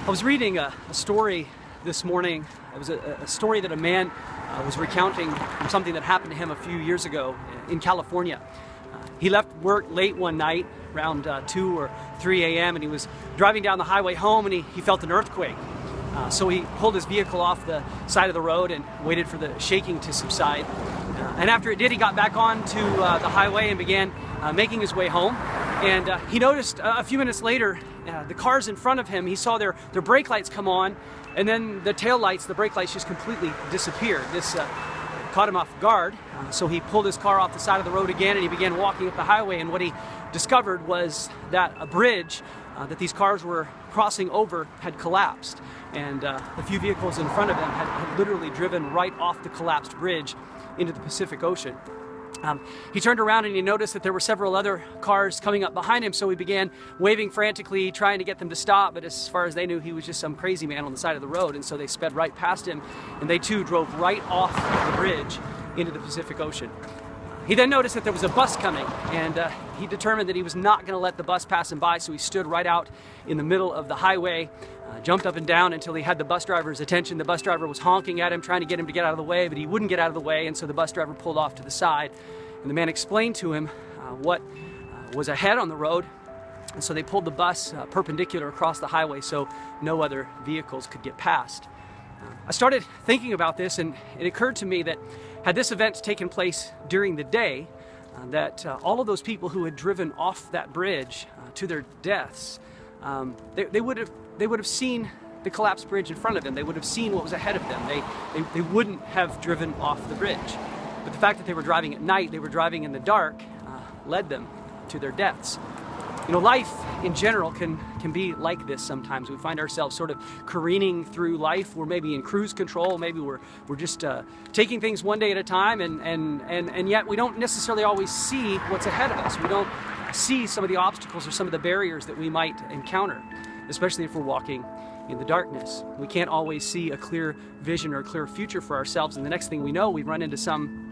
I was reading a story this morning. It was a story that a man was recounting from something that happened to him a few years ago in California. He left work late one night around 2 or 3 a.m. and he was driving down the highway home and he felt an earthquake. So he pulled his vehicle off the side of the road and waited for the shaking to subside. And after it did, he got back onto the highway and began making his way home. And he noticed a few minutes later, the cars in front of him, he saw their brake lights come on, and then the tail lights, the brake lights just completely disappeared. This caught him off guard, so he pulled his car off the side of the road again and he began walking up the highway, and what he discovered was that a bridge that these cars were crossing over had collapsed, and the few vehicles in front of him had literally driven right off the collapsed bridge into the Pacific Ocean. He turned around and he noticed that there were several other cars coming up behind him, so he began waving frantically, trying to get them to stop, but as far as they knew, he was just some crazy man on the side of the road, and so they sped right past him, and they too drove right off the bridge into the Pacific Ocean. He then noticed that there was a bus coming, and he determined that he was not going to let the bus pass him by, so he stood right out in the middle of the highway, jumped up and down until he had the bus driver's attention. The bus driver was honking at him, trying to get him to get out of the way, but he wouldn't get out of the way, and so the bus driver pulled off to the side, and the man explained to him what was ahead on the road, and so they pulled the bus perpendicular across the highway so no other vehicles could get past. I started thinking about this, and it occurred to me that had this event taken place during the day, that all of those people who had driven off that bridge to their deaths, they would have seen the collapsed bridge in front of them. They would have seen what was ahead of them. They wouldn't have driven off the bridge. But the fact that they were driving at night, they were driving in the dark, led them to their deaths. You know, life in general can be like this sometimes. We find ourselves sort of careening through life. We're maybe in cruise control. Maybe we're just taking things one day at a time, and yet we don't necessarily always see what's ahead of us. We don't see some of the obstacles or some of the barriers that we might encounter, especially if we're walking in the darkness. We can't always see a clear vision or a clear future for ourselves, and the next thing we know, we run into some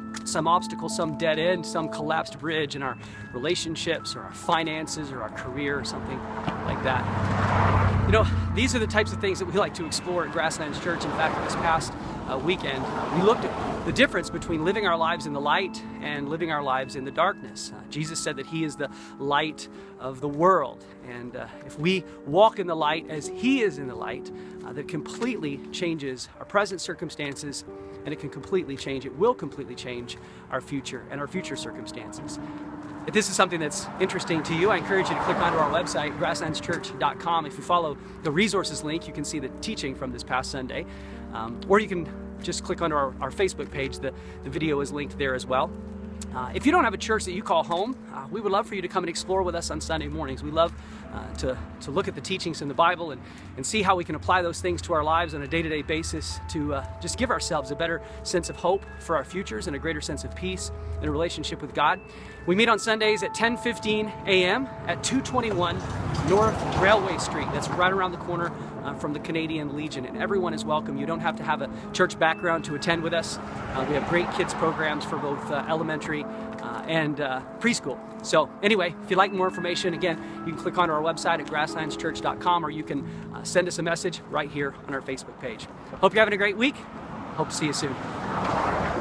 obstacle, some dead end, some collapsed bridge in our relationships or our finances or our career or something like that. You know, these are the types of things that we like to explore at Grasslands Church. In fact, this past weekend, we looked at the difference between living our lives in the light and living our lives in the darkness. Jesus said that He is the light of the world, and if we walk in the light as He is in the light, that completely changes our present circumstances, and it will completely change our future and our future circumstances. If this is something that's interesting to you, I encourage you to click onto our website, grasslandschurch.com. If you follow the resources link, you can see the teaching from this past Sunday, or you can just click onto our Facebook page. The video is linked there as well. If you don't have a church that you call home, we would love for you to come and explore with us on Sunday mornings. We love to look at the teachings in the Bible and see how we can apply those things to our lives on a day-to-day basis to just give ourselves a better sense of hope for our futures and a greater sense of peace in a relationship with God. We meet on Sundays at 10:15 a.m. at 221 North Railway Street. That's right around the corner from the Canadian Legion, and everyone is welcome. You don't have to have a church background to attend with us. We have great kids programs for both elementary and preschool. So anyway, if you'd like more information, again, you can click on our website at grasslandschurch.com, or you can send us a message right here on our Facebook page. Hope you're having a great week. Hope to see you soon.